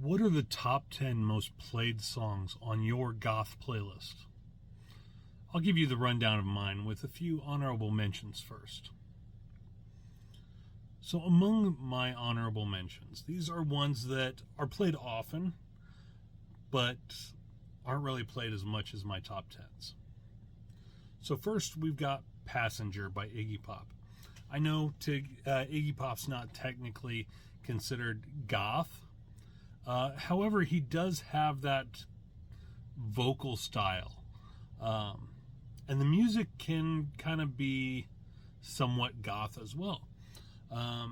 What are the top 10 most played songs on your Goth playlist? I'll give you the rundown of mine with a few honorable mentions first. So among my honorable mentions, these are ones that are played often, but aren't really played as much as my top 10s. So first, we've got Passenger by Iggy Pop. I know Iggy Pop's not technically considered goth. However, he does have that vocal style. And the music can kind of be somewhat goth as well. I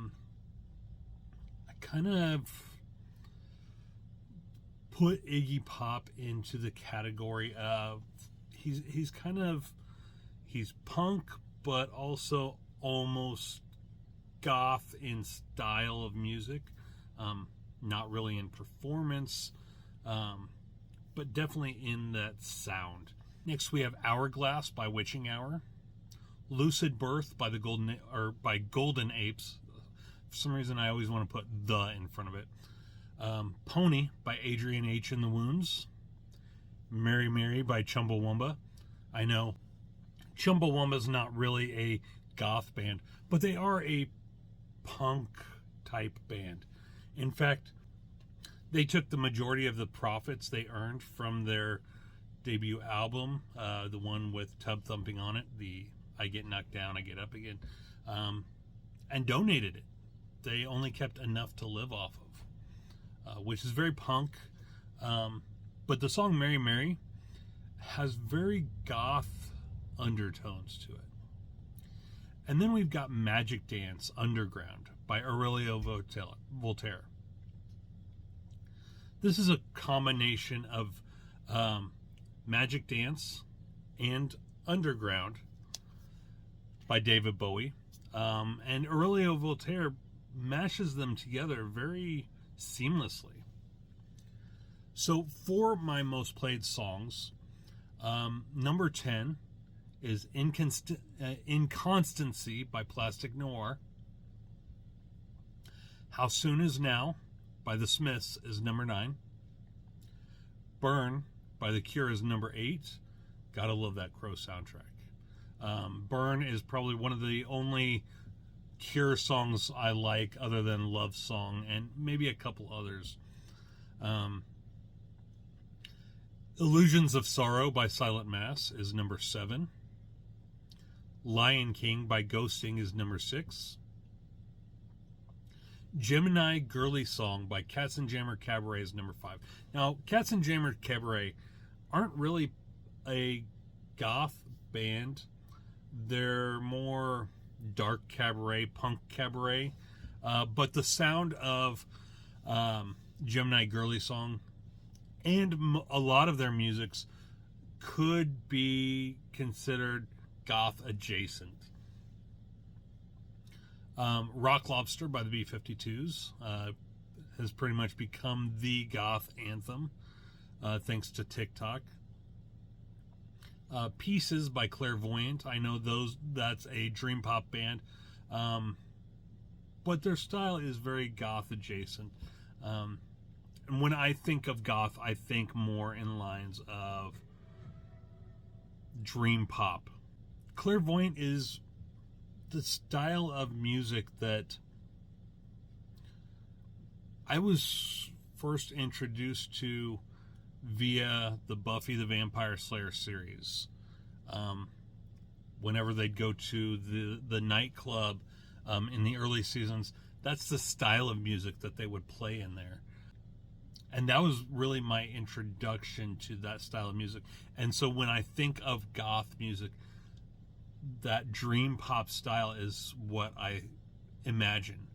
kind of put Iggy Pop into the category of he's punk, but also almost goth in style of music. Not really in performance, but definitely in that sound. Next, we have Hourglass by Witching Hour, Lucid Birth by Golden Apes. For some reason, I always want to put "the" in front of it. Pony by Adrian H. and the Wounds, Mary Mary by Chumbawamba. I know Chumbawamba's not really a goth band, but they are a punk type band. In fact, they took the majority of the profits they earned from their debut album, the one with Tub Thumping on it, the I Get Knocked Down, I Get Up Again, and donated it. They only kept enough to live off of, which is very punk. But the song Mary Mary has very goth undertones to it. And then we've got Magic Dance Underground by Aurelio Voltaire. This is a combination of Magic Dance and Underground by David Bowie. And Aurelio Voltaire mashes them together very seamlessly. So for my most played songs, number 10 is Inconstancy by Plastique Noir. How Soon Is Now by The Smiths is number 9. Burn by The Cure is number 8. Gotta love that Crow soundtrack. Burn is probably one of the only Cure songs I like other than Love Song and maybe a couple others. Illusions of Sorrow by Silent Mass is number 7. Lion King by Ghosting is number 6. Gemini Girly Song by Katzenjammer Kabarett is number 5. Now, Katzenjammer Kabarett aren't really a goth band. They're more dark cabaret, punk cabaret. But the sound of Gemini Girly Song and a lot of their musics could be considered goth adjacent. Rock Lobster by the B-52s has pretty much become the goth anthem thanks to TikTok. Pieces by Voyant. I know that's a dream pop band, but their style is very goth adjacent. And when I think of goth, I think more in lines of dream pop. Clairvoyant is the style of music that I was first introduced to via the Buffy the Vampire Slayer series. Whenever they'd go to the nightclub in the early seasons, that's the style of music that they would play in there. And that was really my introduction to that style of music. And so when I think of goth music, that dream pop style is what I imagine.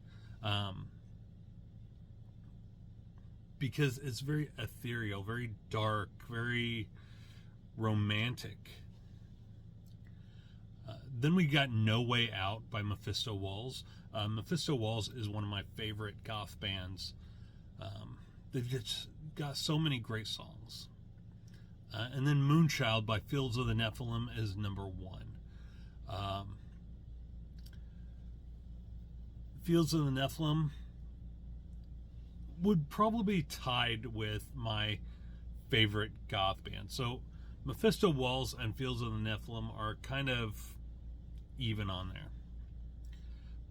Because it's very ethereal, very dark, very romantic. Then we got No Way Out by Mephisto Walz. Mephisto Walz is one of my favorite goth bands. They've just got so many great songs. And then Moonchild by Fields of the Nephilim is number 1. Fields of the Nephilim would probably be tied with my favorite goth band. So Mephisto Walz and Fields of the Nephilim are kind of even on there.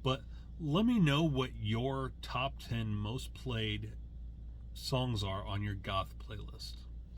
But let me know what your top 10 most played songs are on your goth playlist.